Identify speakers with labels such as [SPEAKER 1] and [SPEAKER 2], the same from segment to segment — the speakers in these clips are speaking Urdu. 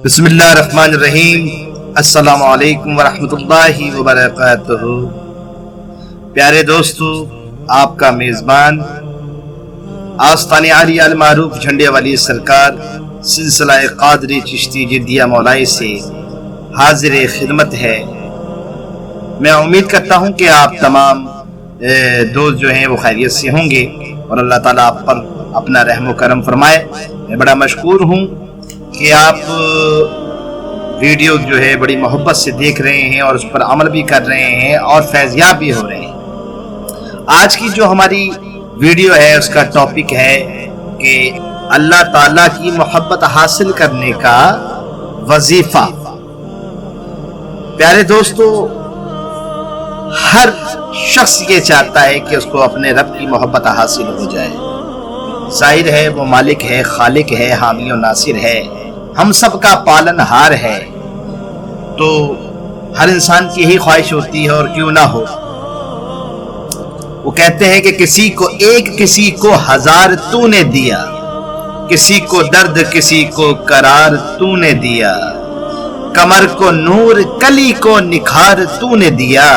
[SPEAKER 1] بسم اللہ الرحمن الرحیم۔ السلام علیکم ورحمۃ اللہ وبرکاتہ۔ پیارے دوستو، آپ کا میزبان آستان عالیہ المعروف جھنڈے والی سرکار سلسلہ قادری چشتی جدیہ مولائی سے حاضر خدمت ہے۔ میں امید کرتا ہوں کہ آپ تمام دوست جو ہیں وہ خیریت سے ہوں گے اور اللہ تعالیٰ آپ پر اپنا رحم و کرم فرمائے۔ میں بڑا مشکور ہوں کہ آپ ویڈیو جو ہے بڑی محبت سے دیکھ رہے ہیں اور اس پر عمل بھی کر رہے ہیں اور فیضیاب بھی ہو رہے ہیں۔ آج کی جو ہماری ویڈیو ہے اس کا ٹاپک ہے کہ اللہ تعالیٰ کی محبت حاصل کرنے کا وظیفہ۔ پیارے دوستو، ہر شخص یہ چاہتا ہے کہ اس کو اپنے رب کی محبت حاصل ہو جائے۔ ظاہر ہے وہ مالک ہے، خالق ہے، حامی و ناصر ہے، ہم سب کا پالن ہار ہے، تو ہر انسان کی یہی خواہش ہوتی ہے، اور کیوں نہ ہو۔ وہ کہتے ہیں کہ کسی کو ایک، کسی کو ہزار تو نے دیا، کسی کو درد، کسی کو قرار تو نے دیا، کمر کو نور، کلی کو نکھار تو نے دیا،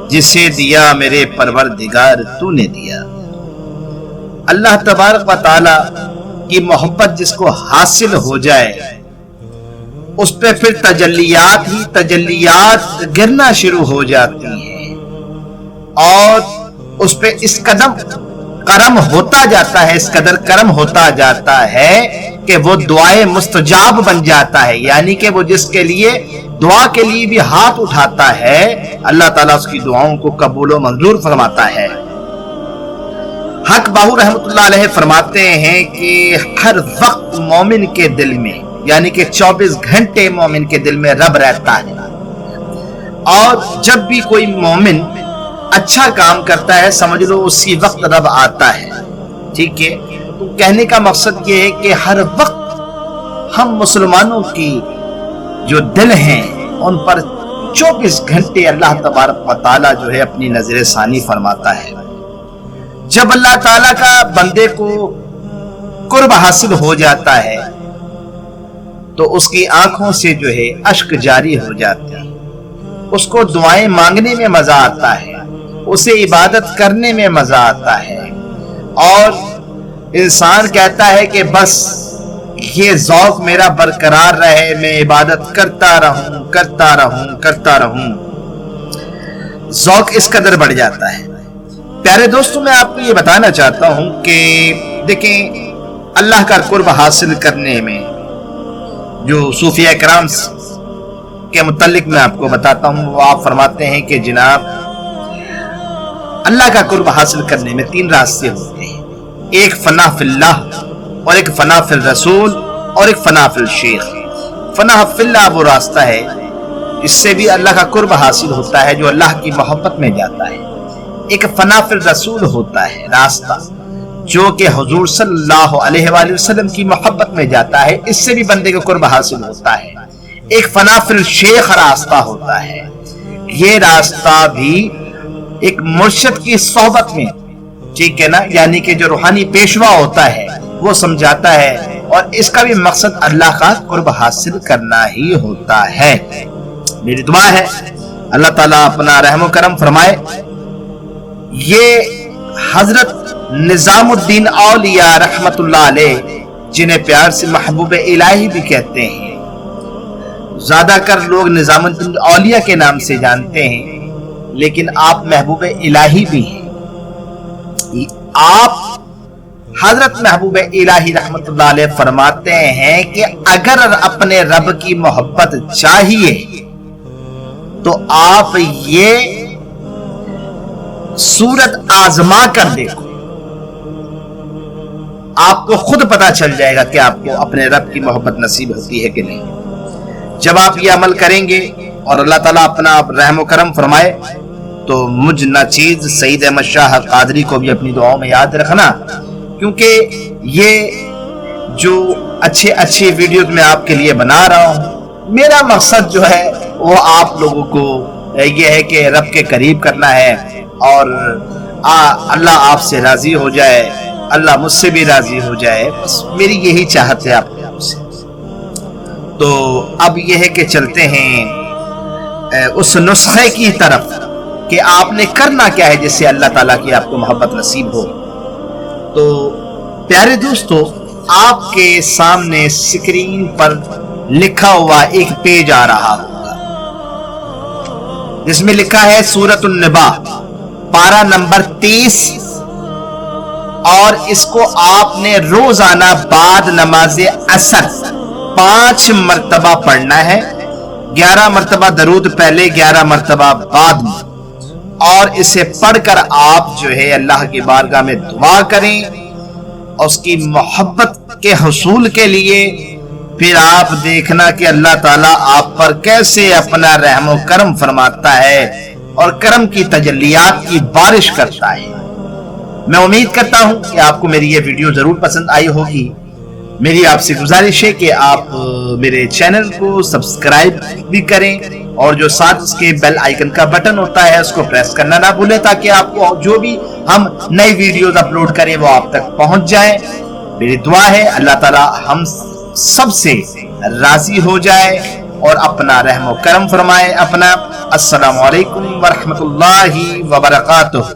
[SPEAKER 1] جسے دیا میرے پروردگار تو نے دیا۔ اللہ تبارک و تعالی کی محبت جس کو حاصل ہو جائے، اس پہ پھر تجلیات ہی تجلیات گرنا شروع ہو جاتی ہیں، اور اس پہ اس قدر کرم ہوتا جاتا ہے، اس قدر کرم ہوتا جاتا ہے کہ وہ دعائیں مستجاب بن جاتا ہے۔ یعنی کہ وہ جس کے لیے دعا کے لیے بھی ہاتھ اٹھاتا ہے، اللہ تعالیٰ اس کی دعاؤں کو قبول و منظور فرماتا ہے۔ حق باہو رحمت اللہ علیہ فرماتے ہیں کہ ہر وقت مومن کے دل میں، یعنی کہ 24 گھنٹے مومن کے دل میں رب رہتا ہے، اور جب بھی کوئی مومن اچھا کام کرتا ہے سمجھ لو اسی وقت رب آتا ہے۔ ٹھیک ہے، تو کہنے کا مقصد یہ ہے کہ ہر وقت ہم مسلمانوں کی جو دل ہیں ان پر 24 گھنٹے اللہ تبارک و تعالیٰ جو ہے اپنی نظر ثانی فرماتا ہے۔ جب اللہ تعالیٰ کا بندے کو قرب حاصل ہو جاتا ہے تو اس کی آنکھوں سے جو ہے اشک جاری ہو جاتے ہیں، اس کو دعائیں مانگنے میں مزہ آتا ہے، اسے عبادت کرنے میں مزہ آتا ہے، اور انسان کہتا ہے کہ بس یہ ذوق میرا برقرار رہے، میں عبادت کرتا رہوں کرتا رہوں کرتا رہوں۔ ذوق اس قدر بڑھ جاتا ہے۔ پیارے دوستوں، میں آپ کو یہ بتانا چاہتا ہوں کہ دیکھیں، اللہ کا قرب حاصل کرنے میں جو صوفیہ کرام کے متعلق میں آپ کو بتاتا ہوں، وہ آپ فرماتے ہیں کہ جناب اللہ کا قرب حاصل کرنے میں 3 راستے ہوتے ہیں، ایک فنا فی اللہ، اور ایک فنا فی الرسول، اور ایک فنا فی الشیخ۔ فنا فی اللہ وہ راستہ ہے اس سے بھی اللہ کا قرب حاصل ہوتا ہے، جو اللہ کی محبت میں جاتا ہے۔ ایک فنا فی الرسول ہوتا ہے راستہ جو کہ حضور صلی اللہ علیہ وآلہ وسلم کی محبت میں جاتا ہے، اس سے بھی بندے کو قرب حاصل ہوتا ہے۔ ایک فنا فی الشیخ راستہ ہوتا ہے، یہ راستہ بھی ایک مرشد کی صحبت میں، ٹھیک ہے نا، یعنی کہ جو روحانی پیشوا ہوتا ہے وہ سمجھاتا ہے، اور اس کا بھی مقصد اللہ کا قرب حاصل کرنا ہی ہوتا ہے۔ میری دعا ہے اللہ تعالیٰ اپنا رحم و کرم فرمائے۔ یہ حضرت نظام الدین اولیاء رحمت اللہ علیہ، جنہیں پیار سے محبوب الہی بھی کہتے ہیں، زیادہ کر لوگ نظام الدین اولیاء کے نام سے جانتے ہیں، لیکن آپ محبوب الہی بھی ہیں۔ آپ حضرت محبوب الہی رحمت اللہ علیہ فرماتے ہیں کہ اگر اپنے رب کی محبت چاہیے تو آپ یہ صورت آزما کر دیکھو، آپ کو خود پتا چل جائے گا کہ آپ کو اپنے رب کی محبت نصیب ہوتی ہے کہ نہیں۔ جب آپ یہ عمل کریں گے اور اللہ تعالیٰ اپنا رحم و کرم فرمائے تو مجھ ناچیز سید احمد شاہ قادری کو بھی اپنی دعاؤں میں یاد رکھنا، کیونکہ یہ جو اچھے ویڈیوز میں آپ کے لیے بنا رہا ہوں، میرا مقصد جو ہے وہ آپ لوگوں کو یہ ہے کہ رب کے قریب کرنا ہے، اور اللہ آپ سے راضی ہو جائے، اللہ مجھ سے بھی راضی ہو جائے، بس میری یہی چاہت ہے آپ سے۔ تو اب یہ ہے کہ چلتے ہیں اس نسخے کی طرف کہ آپ نے کرنا کیا ہے جس سے اللہ تعالیٰ کی آپ کو محبت نصیب ہو۔ تو پیارے دوستو، آپ کے سامنے سکرین پر لکھا ہوا ایک پیج آ رہا ہوگا جس میں لکھا ہے سورۃ النبا پارہ نمبر 30، اور اس کو آپ نے روزانہ بعد نماز عصر 5 مرتبہ پڑھنا ہے، 11 مرتبہ درود پہلے، 11 مرتبہ بعد میں، اور اسے پڑھ کر آپ جو ہے اللہ کی بارگاہ میں دعا کریں اور اس کی محبت کے حصول کے لیے۔ پھر آپ دیکھنا کہ اللہ تعالیٰ آپ پر کیسے اپنا رحم و کرم فرماتا ہے اور کرم کی تجلیات کی بارش کرتا ہے۔ میں امید کرتا ہوں کہ آپ کو میری یہ ویڈیو ضرور پسند آئی ہوگی۔ میری آپ سے گزارش ہے کہ آپ میرے چینل کو سبسکرائب بھی کریں اور جو ساتھ اس کے بیل آئیکن کا بٹن ہوتا ہے اس کو پریس کرنا نہ بھولیں، تاکہ آپ کو جو بھی ہم نئی ویڈیوز اپلوڈ کریں وہ آپ تک پہنچ جائیں۔ میری دعا ہے اللہ تعالی ہم سب سے راضی ہو جائے اور اپنا رحم و کرم فرمائے۔ السلام علیکم ورحمۃ اللہ وبرکاتہ۔